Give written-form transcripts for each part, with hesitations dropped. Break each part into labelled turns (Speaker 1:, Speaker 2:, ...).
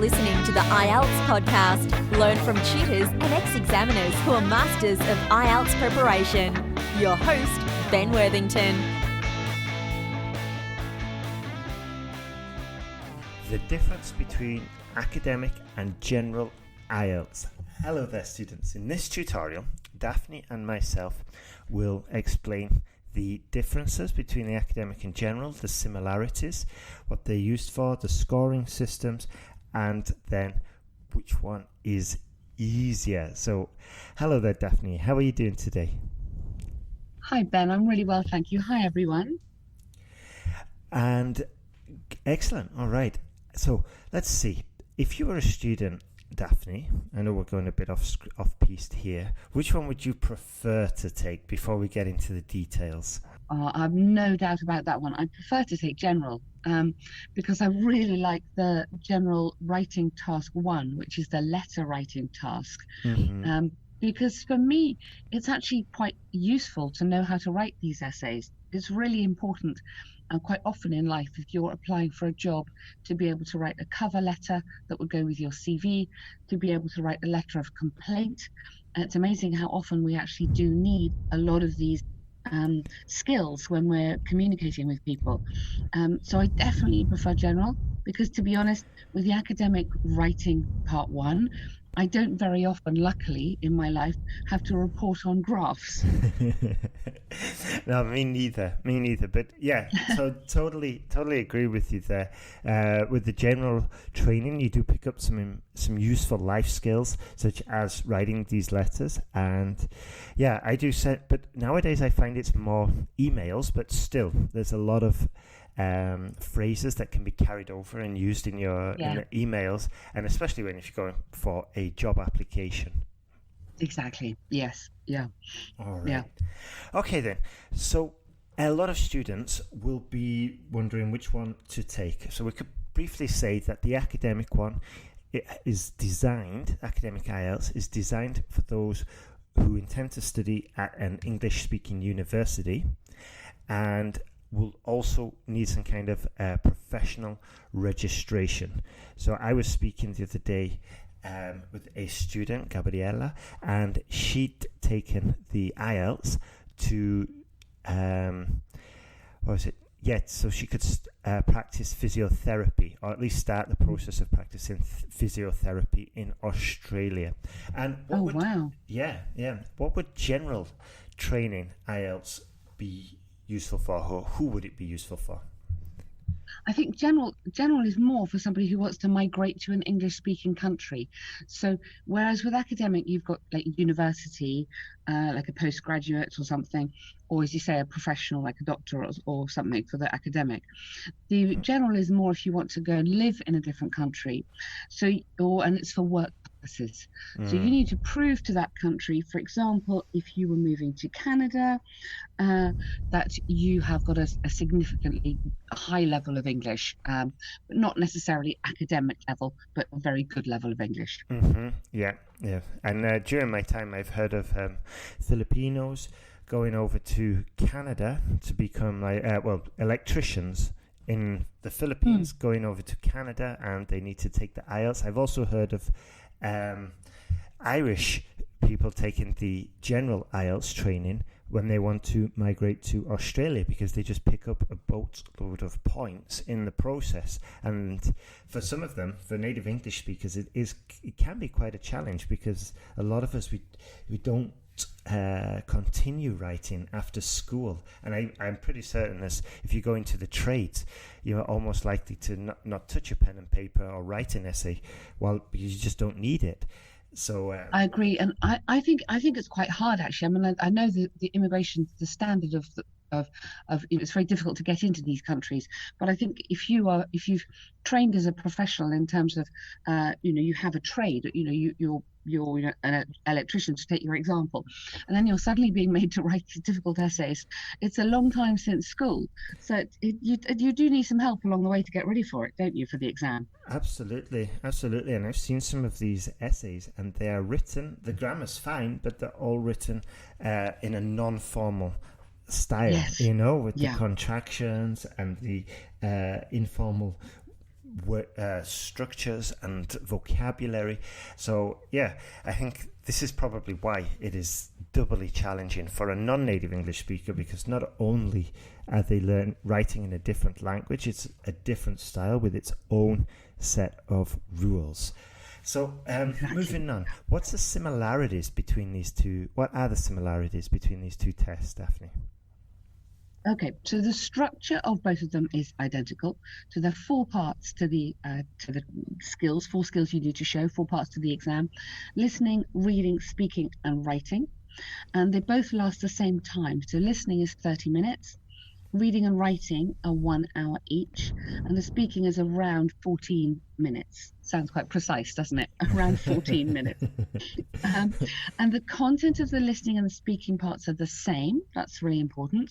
Speaker 1: listening to the IELTS podcast. Learn from tutors and ex-examiners who are masters of IELTS preparation. Your host, Ben Worthington.
Speaker 2: The difference between academic and general IELTS. Hello there, students. In this tutorial, Daphne and myself will explain the differences between the academic and general, the similarities, what they're used for, the scoring systems, and then which one is easier. So, hello there, Daphne. How are you doing today?
Speaker 3: Hi, Ben. I'm really well, thank you. Hi, everyone.
Speaker 2: And excellent. All right. So, let's see. If you were a student, Daphne, I know we're going a bit off-piste here. Which one would you prefer to take before we get into the details?
Speaker 3: I've no doubt about that one. I prefer to take general because I really like the general writing task 1, which is the letter writing task.
Speaker 2: Mm-hmm.
Speaker 3: Because for me, it's actually quite useful to know how to write these essays. It's really important. And quite often in life, if you're applying for a job, to be able to write a cover letter that would go with your CV, to be able to write a letter of complaint. And it's amazing how often we actually do need a lot of these skills when we're communicating with people. So I definitely prefer general because, to be honest, with the academic writing part 1, I don't very often, luckily, in my life, have to report on graphs.
Speaker 2: No, me neither. But yeah, so totally agree with you there. With the general training, you do pick up some useful life skills, such as writing these letters. And yeah, I do set. But nowadays, I find it's more emails. But still, there's a lot of phrases that can be carried over and used in your emails, and especially if you're going for a job application.
Speaker 3: Exactly. Yes. Yeah.
Speaker 2: All right.
Speaker 3: Yeah.
Speaker 2: Okay then. So a lot of students will be wondering which one to take. So we could briefly say that the academic one academic IELTS is designed for those who intend to study at an English-speaking university and will also need some kind of professional registration. So I was speaking the other day with a student, Gabriella, and she'd taken the IELTS to, so she could practice physiotherapy, or at least start the process of practicing physiotherapy in Australia. And
Speaker 3: wow.
Speaker 2: Yeah. What would general training IELTS be useful for? Who would it be useful for?
Speaker 3: I think general is more for somebody who wants to migrate to an English-speaking country. So whereas with academic, you've got like university, like a postgraduate or something, or as you say, a professional like a doctor or something for the academic. The general is more if you want to go and live in a different country. And it's for work purposes. So you need to prove to that country, for example, if you were moving to Canada, that you have got a significantly high level of English, but not necessarily academic level, but a very good level of English.
Speaker 2: Mm-hmm. Yeah. And during my time, I've heard of Filipinos going over to Canada to become electricians in the Philippines, going over to Canada, and they need to take the IELTS. I've also heard of Irish people taking the general IELTS training when they want to migrate to Australia, because they just pick up a boatload of points in the process. And for some of them, for native English speakers, it can be quite a challenge, because a lot of us we don't continue writing after school. And I'm pretty certain that if you go into the trades, you're almost likely to not touch a pen and paper or write an essay, because you just don't need it. So
Speaker 3: I agree, and I think it's quite hard actually. I mean, I know the immigration, the standard of it's very difficult to get into these countries. But I think if you've trained as a professional in terms of you have a trade, you're an electrician, to take your example, and then you're suddenly being made to write difficult essays. It's a long time since school, so you do need some help along the way to get ready for it, don't you, for the exam?
Speaker 2: Absolutely. And I've seen some of these essays, and they are written, the grammar's fine, but they're all written in a non-formal style,
Speaker 3: Yes.
Speaker 2: with the contractions and the informal structures and vocabulary. So yeah, I think this is probably why it is doubly challenging for a non-native English speaker, because not only are they writing in a different language, it's a different style with its own set of rules. So moving on, what's the similarities between these two? What are the similarities between these two tests, Daphne?
Speaker 3: Okay, so the structure of both of them is identical. So there are 4 parts to the skills, 4 skills you need to show, 4 parts to the exam: listening, reading, speaking, and writing. And they both last the same time. So listening is 30 minutes, reading and writing are 1 hour each, and the speaking is around 14 minutes. Sounds quite precise, doesn't it? Around 14 minutes. And the content of the listening and the speaking parts are the same. That's really important.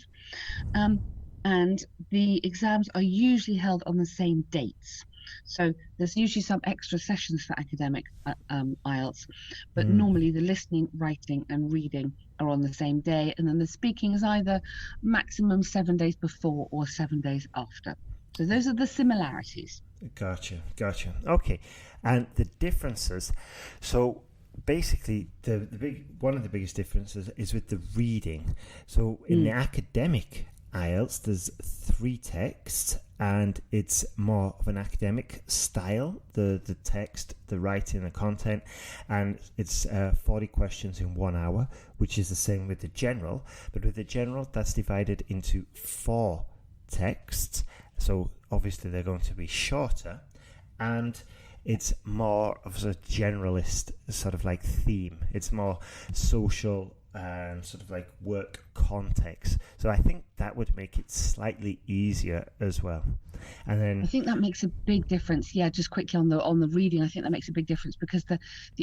Speaker 3: And the exams are usually held on the same dates. So there's usually some extra sessions for academic IELTS, but normally the listening, writing, and reading are on the same day, and then the speaking is either maximum 7 days before or 7 days after. So those are the similarities.
Speaker 2: Gotcha. Okay, and the differences. So basically, one of the biggest differences is with the reading. So in the academic IELTS, there's 3 texts, and it's more of an academic style, the text, the writing, the content, and it's 40 questions in 1 hour, which is the same with the general. But with the general, that's divided into 4 texts, so obviously they're going to be shorter, and it's more of a generalist sort of like theme. It's more social and sort of like work context. So I think that would make it slightly easier as well. And then
Speaker 3: I think that makes a big difference. Yeah, just quickly on the reading, I think that makes a big difference because the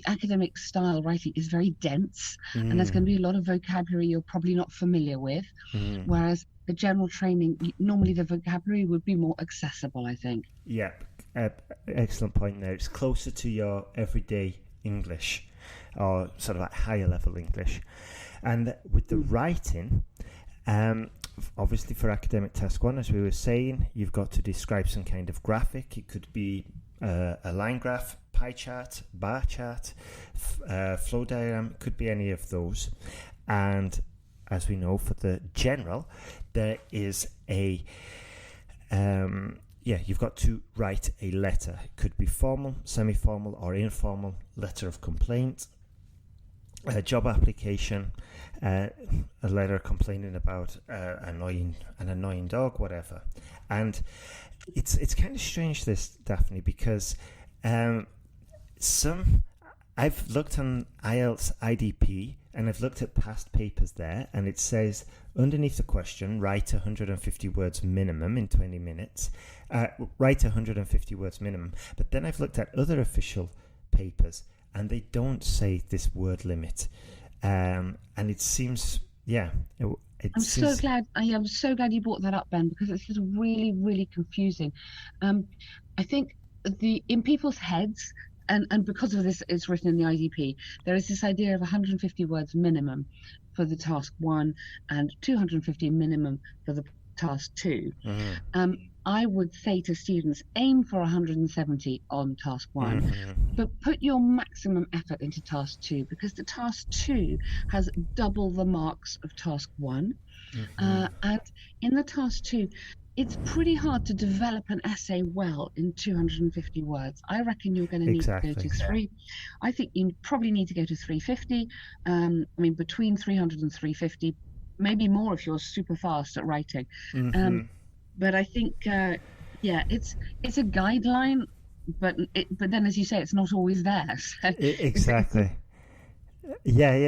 Speaker 3: academic style writing is very dense, and there's going to be a lot of vocabulary you're probably not familiar with, whereas the general training, normally the vocabulary would be more accessible, I think.
Speaker 2: Yeah, excellent point there. It's closer to your everyday English, or sort of like higher level English. And with the writing, obviously for academic task 1, as we were saying, you've got to describe some kind of graphic. It could be a line graph, pie chart, bar chart, flow diagram. It could be any of those. And as we know, for the general, there is a you've got to write a letter. It could be formal, semi-formal, or informal letter of complaint, a job application, a letter complaining about an annoying dog, whatever. And it's kind of strange, this, Daphne, because I've looked on IELTS IDP, and I've looked at past papers there, and it says underneath the question, write 150 words minimum in 20 minutes. Write 150 words minimum. But then I've looked at other official papers, and they don't say this word limit. And it seems, I'm
Speaker 3: so glad you brought that up, Ben, because it's just really, really confusing. I think in people's heads, and because of this, it's written in the IDP, there is this idea of 150 words minimum for the task 1 and 250 minimum for the task 2. I would say to students, aim for 170 on task 1, but put your maximum effort into task 2, because the task 2 has double the marks of task 1. And in the task 2, it's pretty hard to develop an essay well in 250 words. I reckon you're going to need to go to 3. I think you probably need to go to 350. Between 300 and 350, maybe more if you're super fast at writing. But I think, it's a guideline, but then, as you say, it's not always there. So
Speaker 2: exactly.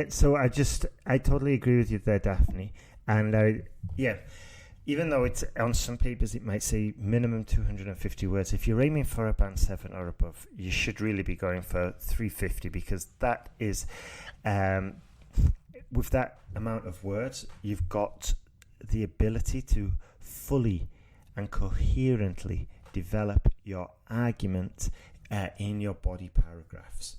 Speaker 2: So I totally agree with you there, Daphne. And even though it's on some papers, it might say minimum 250 words. If you're aiming for a band 7 or above, you should really be going for 350, because that is, with that amount of words, you've got the ability to fully and coherently develop your argument in your body paragraphs.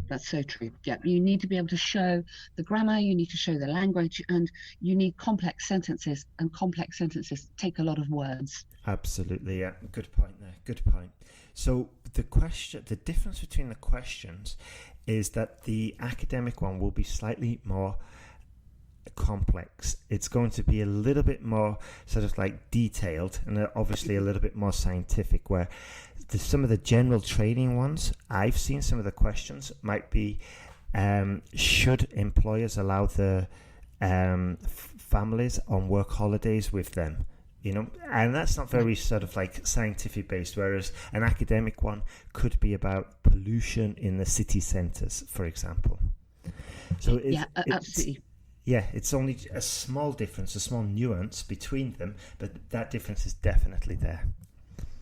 Speaker 3: That's so true. Yeah, you need to be able to show the grammar, you need to show the language, and you need complex sentences, and complex sentences take a lot of words.
Speaker 2: Absolutely, yeah. Good point there. Good point. So the difference between the questions is that the academic one will be slightly more complex. It's going to be a little bit more sort of like detailed, and obviously a little bit more scientific, where some of the general training ones I've seen, some of the questions might be should employers allow the families on work holidays with them, and that's not very sort of like scientific based, whereas an academic one could be about pollution in the city centres, for example. So
Speaker 3: absolutely.
Speaker 2: Yeah, it's only a small difference, a small nuance between them, but that difference is definitely there.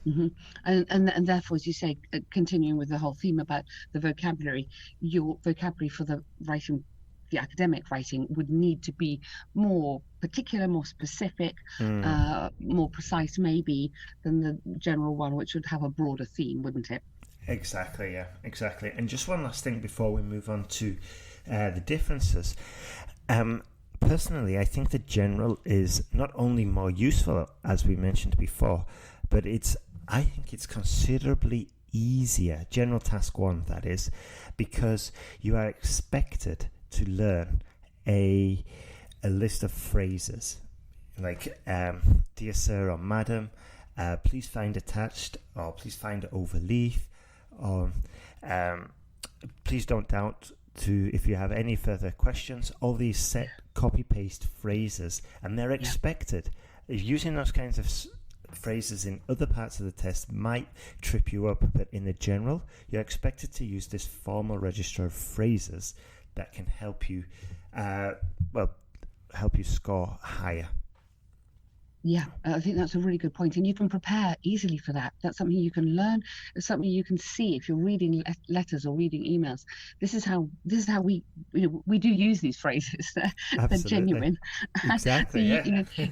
Speaker 3: Mm-hmm. And therefore, as you say, continuing with the whole theme about the vocabulary, your vocabulary for the academic writing would need to be more particular, more specific, more precise maybe than the general one, which would have a broader theme, wouldn't it?
Speaker 2: Exactly, yeah, exactly. And just one last thing before we move on to the differences. Personally, I think the general is not only more useful, as we mentioned before, but I think it's considerably easier, general task 1 that is, because you are expected to learn a list of phrases like dear sir or madam, please find attached, or please find overleaf, or please don't doubt to if you have any further questions. All these set copy paste phrases, and they're expected. Using those kinds of phrases in other parts of the test might trip you up, but in the general you're expected to use this formal register of phrases that can help you score higher.
Speaker 3: Yeah, I think that's a really good point, and you can prepare easily for that. That's something you can learn. It's something you can see if you're reading letters or reading emails. This is how we we do use these phrases. They're genuine.
Speaker 2: Exactly.
Speaker 3: So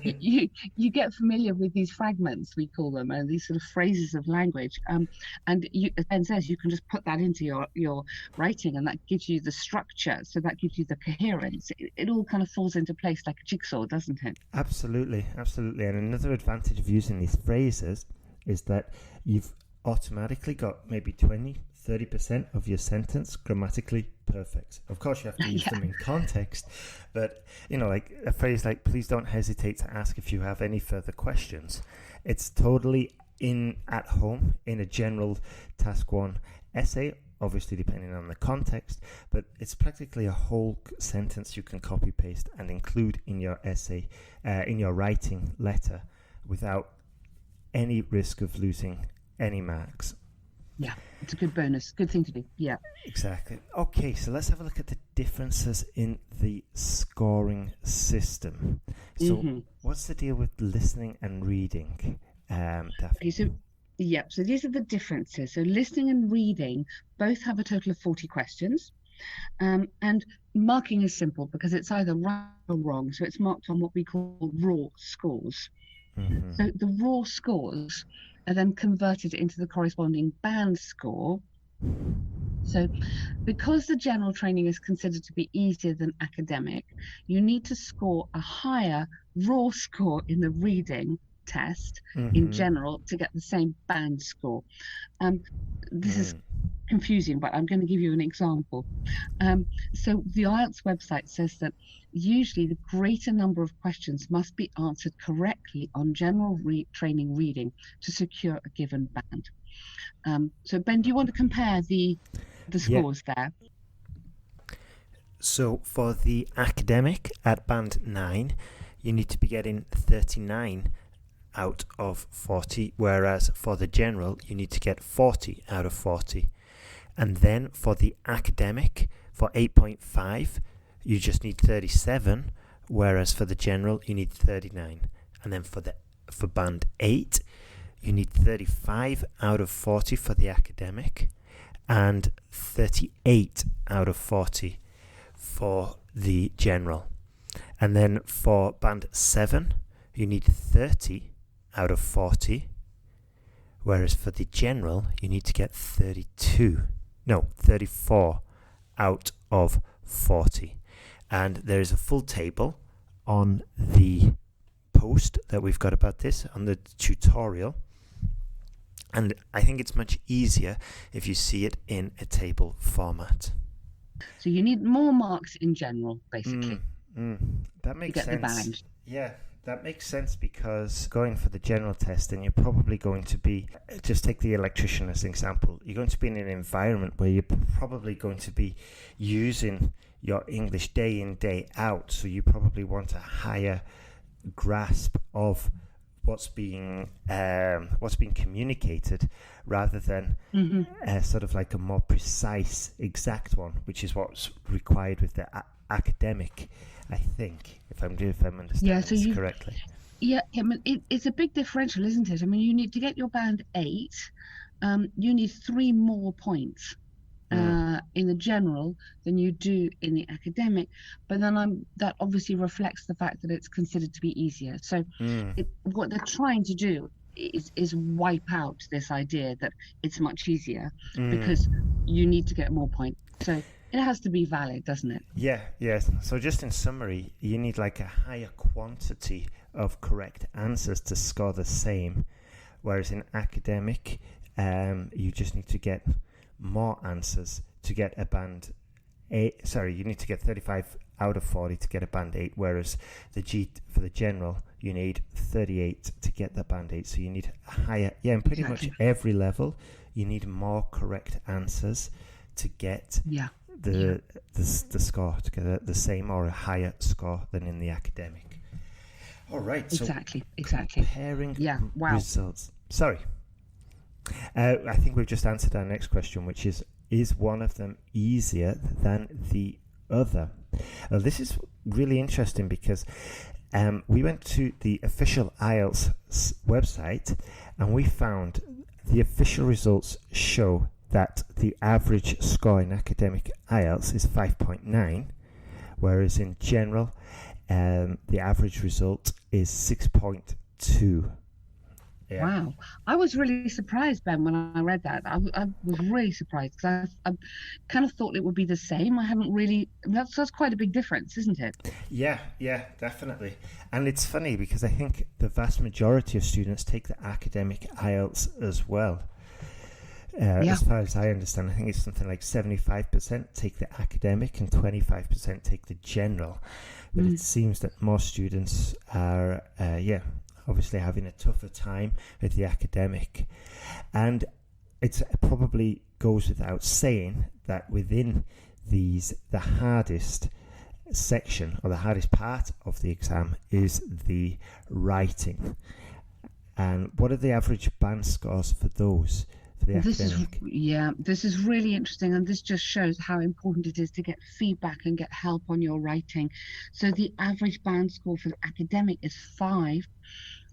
Speaker 3: you get familiar with these fragments, we call them, and these sort of phrases of language. And as Ben says, you can just put that into your writing, and that gives you the structure. So that gives you the coherence. It all kind of falls into place like a jigsaw, doesn't it?
Speaker 2: Absolutely. And another advantage of using these phrases is that you've automatically got maybe 20-30% of your sentence grammatically perfect. Of course, you have to use them in context, but like a phrase like please don't hesitate to ask if you have any further questions. It's totally at home in a general task 1 essay, obviously depending on the context, but it's practically a whole sentence you can copy paste and include in your essay, in your writing letter, without any risk of losing any marks.
Speaker 3: Yeah, it's a good bonus, good thing to do. Yeah,
Speaker 2: exactly. Okay, so let's have a look at the differences in the scoring system. So what's the deal with listening and reading, Daphne?
Speaker 3: Okay, so these are the differences. So listening and reading both have a total of 40 questions. And marking is simple because it's either right or wrong. So it's marked on what we call raw scores. So the raw scores are then converted into the corresponding band score. So because the general training is considered to be easier than academic, you need to score a higher raw score in the reading test in general to get the same band score. This is confusing, but I'm going to give you an example. So the IELTS website says that usually the greater number of questions must be answered correctly on general training reading to secure a given band. So Ben, do you want to compare the scores there?
Speaker 2: So for the academic at band 9, you need to be getting 39 out of 40, whereas for the general you need to get 40 out of 40. And then for the academic, for 8.5, you just need 37, whereas for the general you need 39. And then for band 8, you need 35 out of 40 for the academic and 38 out of 40 for the general. And then for band 7, you need 30 out of 40, whereas for the general you need to get 32. No, 34 out of 40. And there is a full table on the post that we've got about this, on the tutorial. And I think it's much easier if you see it in a table format.
Speaker 3: So you need more marks in general, basically.
Speaker 2: That makes
Speaker 3: to get
Speaker 2: sense.
Speaker 3: The band.
Speaker 2: Yeah, that makes sense, because going for the general test, and you're probably going to be, just take the electrician as an example, you're going to be in an environment where you're probably going to be using your English day in, day out, so you probably want a higher grasp of what's being communicated, rather than sort of like a more precise, exact one, which is what's required with the academic, I think, if I'm understanding this correctly.
Speaker 3: Yeah, I mean, it's a big differential, isn't it? I mean, you need to get your band 8. You need 3 more points in the general than you do in the academic, but then that obviously reflects the fact that it's considered to be easier. So what they're trying to do is wipe out this idea that it's much easier because you need to get more points. So it has to be valid, doesn't it?
Speaker 2: Yes. So just in summary, you need like a higher quantity of correct answers to score the same, whereas in academic, you just need to get more answers to get a band 8. Sorry, you need to get 35 out of 40 to get a band 8, whereas for the general, you need 38 to get the band 8. So you need a higher, in pretty much every level, you need more correct answers to get the score, to get the same or a higher score than in the academic. All right.
Speaker 3: Exactly.
Speaker 2: Comparing results. Sorry. I think we've just answered our next question, which is one of them easier than the other? This is really interesting because we went to the official IELTS website and we found the official results show that the average score in academic IELTS is 5.9, whereas in general, the average result is 6.2. Yeah.
Speaker 3: Wow. I was really surprised, Ben, when I read that. I was really surprised because I kind of thought it would be the same. I haven't really... That's quite a big difference, isn't it?
Speaker 2: Yeah, definitely. And it's funny because I think the vast majority of students take the academic IELTS as well. As far as I understand, I think it's something like 75% take the academic and 25% take the general. But it seems that more students are, obviously having a tougher time with the academic. And it probably goes without saying that within these, the hardest section or the hardest part of the exam is the writing. And what are the average band scores for those? For the academic?
Speaker 3: This is really interesting, and this just shows how important it is to get feedback and get help on your writing. So the average band score for the academic is 5,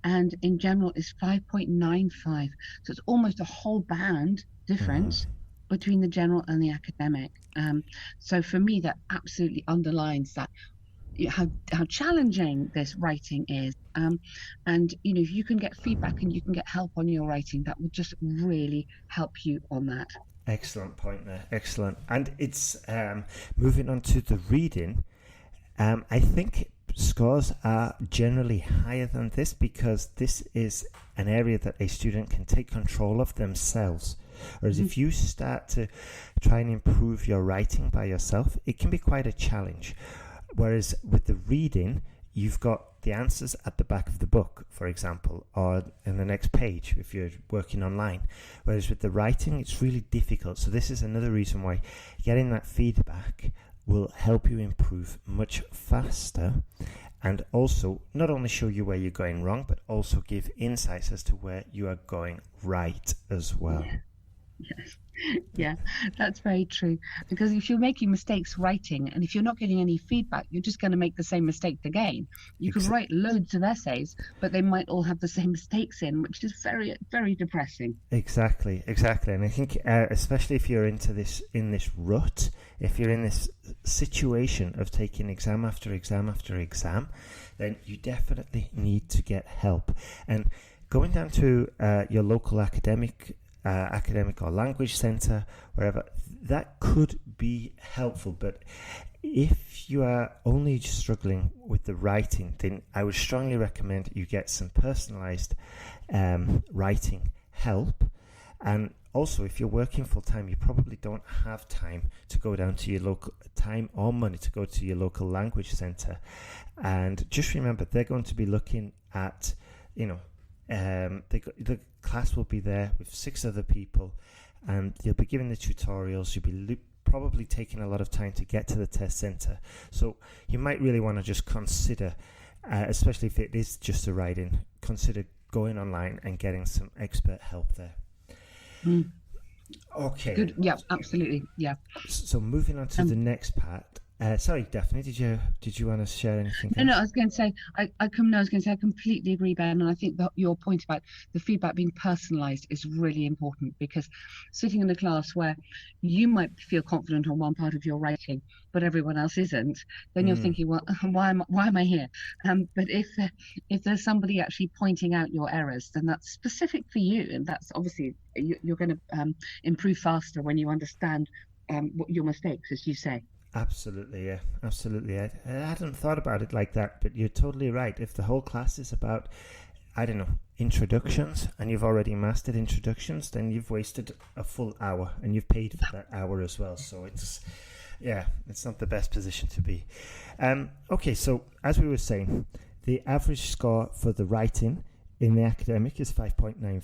Speaker 3: and in general is 5.95. So it's almost a whole band difference between the general and the academic. So for me, that absolutely underlines that how challenging this writing is. And if you can get feedback and you can get help on your writing, that will just really help you on that.
Speaker 2: Excellent point there. Excellent. And it's moving on to the reading. I think scores are generally higher than this because this is an area that a student can take control of themselves. Whereas if you start to try and improve your writing by yourself, it can be quite a challenge. Whereas with the reading, you've got the answers at the back of the book, for example, or in the next page if you're working online. Whereas with the writing, it's really difficult. So this is another reason why getting that feedback will help you improve much faster, and also not only show you where you're going wrong, but also give insights as to where you are going right as well.
Speaker 3: Yes. Yeah, that's very true. Because if you're making mistakes writing, and if you're not getting any feedback, you're just going to make the same mistake again. You could write loads of essays, but they might all have the same mistakes in, which is very, very depressing. Exactly.
Speaker 2: And I think, especially if you're in this rut, if you're in this situation of taking exam after exam after exam, then you definitely need to get help. And going down to your local academic academic or language centre, wherever, that could be helpful. But if you are only struggling with the writing, then I would strongly recommend you get some personalised writing help. And also, if you're working full time, you probably don't have time to go down to your local time or money to go to your local language centre. And just remember, they're going to be looking at, the class will be there with 6 other people, and they'll be giving the tutorials. You'll be probably taking a lot of time to get to the test centre. So you might really want to just consider, especially if it is just a write-in, consider going online and getting some expert help there. Okay.
Speaker 3: Good. Yeah, absolutely. Yeah.
Speaker 2: So moving on to the next part. Sorry, Daphne, did you want to share anything?
Speaker 3: No, I was going to say I completely agree, Ben, and I think that your point about the feedback being personalised is really important, because sitting in a class where you might feel confident on one part of your writing, but everyone else isn't, then you're thinking, well, why am I here? But if there's somebody actually pointing out your errors, then that's specific for you, and that's obviously you're going to improve faster when you understand what your mistakes, as you say.
Speaker 2: Absolutely, yeah, absolutely. I hadn't thought about it like that, but you're totally right. If the whole class is about, I don't know, introductions, and you've already mastered introductions, then you've wasted a full hour, and you've paid for that hour as well. So it's not the best position to be. Okay, so as we were saying, the average score for the writing in the academic is 5.9.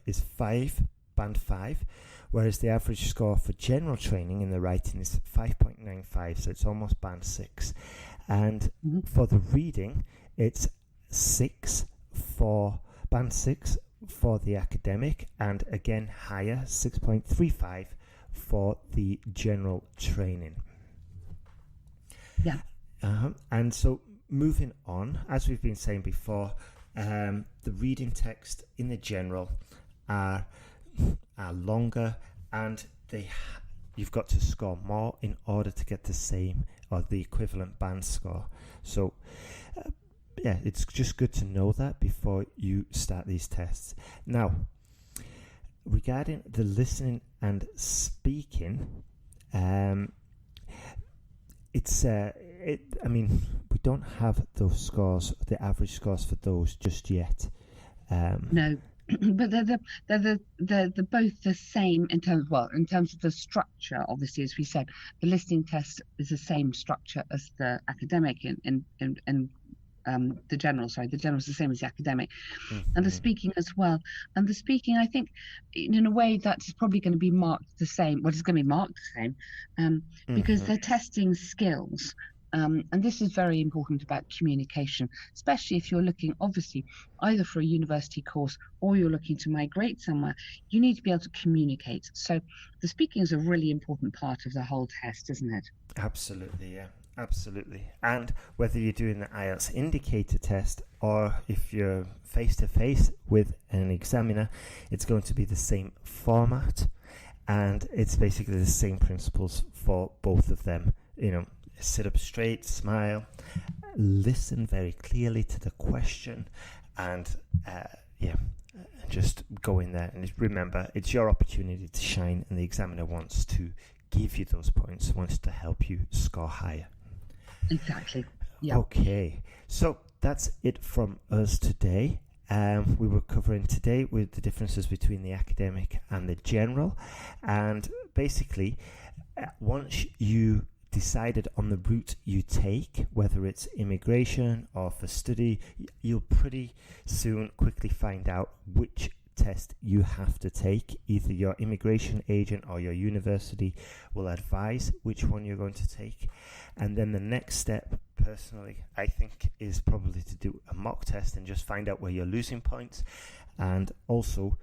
Speaker 2: Is 5, band 5. Whereas the average score for general training in the writing is 5.95, so it's almost band 6. And for the reading, it's 6 for band 6 for the academic, and again higher, 6.35 for the general training.
Speaker 3: Yeah.
Speaker 2: And so moving on, as we've been saying before, the reading text in the general are longer, and you've got to score more in order to get the same or the equivalent band score. So it's just good to know that before you start these tests. Now, regarding the listening and speaking, we don't have those scores, the average scores for those just yet.
Speaker 3: No. But they're both the same in terms of the structure. Obviously, as we said, the listening test is the same structure as the academic in the general. Sorry, the general is the same as the academic, and the speaking as well. And the speaking, I think, in a way, that's probably going to be marked the same. Well, it's going to be marked the same, because they're testing skills. And this is very important about communication, especially if you're looking, obviously, either for a university course or you're looking to migrate somewhere. You need to be able to communicate. So the speaking is a really important part of the whole test, isn't it?
Speaker 2: Absolutely, yeah, absolutely. And whether you're doing the IELTS indicator test or if you're face-to-face with an examiner, it's going to be the same format, and it's basically the same principles for both of them. Sit up straight, smile, listen very clearly to the question, and just go in there. And remember, it's your opportunity to shine, and the examiner wants to give you those points, wants to help you score higher.
Speaker 3: Exactly. Yeah.
Speaker 2: Okay, so that's it from us today. We were covering today with the differences between the academic and the general, and basically, once you decided on the route you take, whether it's immigration or for study, you'll pretty soon quickly find out which test you have to take. Either your immigration agent or your university will advise which one you're going to take, and then the next step, personally, I think, is probably to do a mock test and just find out where you're losing points, and also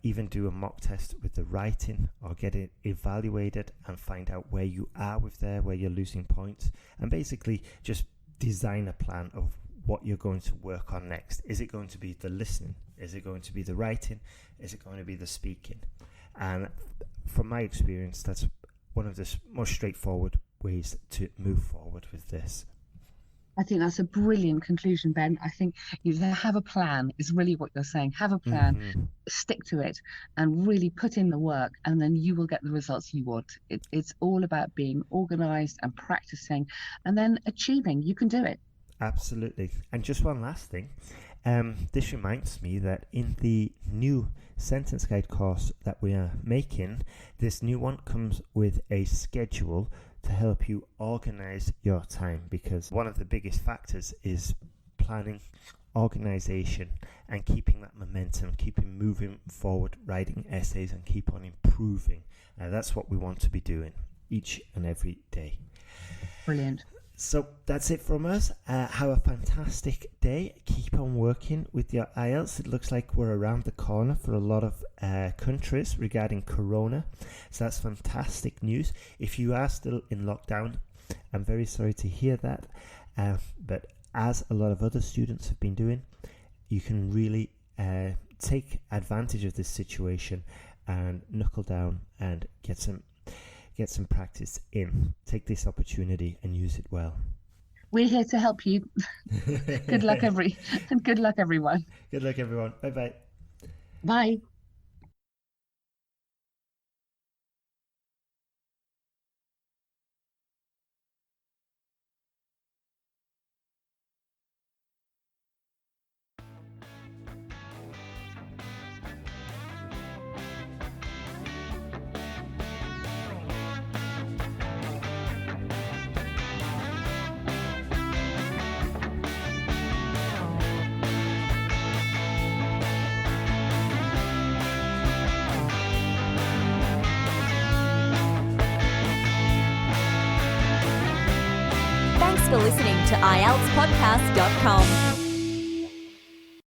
Speaker 2: even do a mock test with the writing or get it evaluated and find out where you are where you're losing points, and basically just design a plan of what you're going to work on next. Is it going to be the listening? Is it going to be the writing? Is it going to be the speaking? And from my experience, that's one of the most straightforward ways to move forward with this.
Speaker 3: I think that's a brilliant conclusion, Ben. I think you have a plan is really what you're saying. Have a plan, stick to it, and really put in the work, and then you will get the results you want. It's all about being organized and practicing, and then achieving. You can do it.
Speaker 2: Absolutely. And just one last thing. This reminds me that in the new sentence guide course that we are making, this new one comes with a schedule to help you organize your time, because one of the biggest factors is planning, organization, and keeping that momentum, keeping moving forward, writing essays, and keep on improving. That's what we want to be doing each and every day.
Speaker 3: Brilliant.
Speaker 2: So that's it from us. Have a fantastic day. Keep on working with your IELTS. It looks like we're around the corner for a lot of countries regarding Corona. So that's fantastic news. If you are still in lockdown, I'm very sorry to hear that. But as a lot of other students have been doing, you can really take advantage of this situation and knuckle down and get some practice in. Take this opportunity and use it well.
Speaker 3: We're here to help you. Good luck, everyone. Good luck, everyone. Bye-bye. Bye.
Speaker 1: Thanks for listening to IELTSpodcast.com.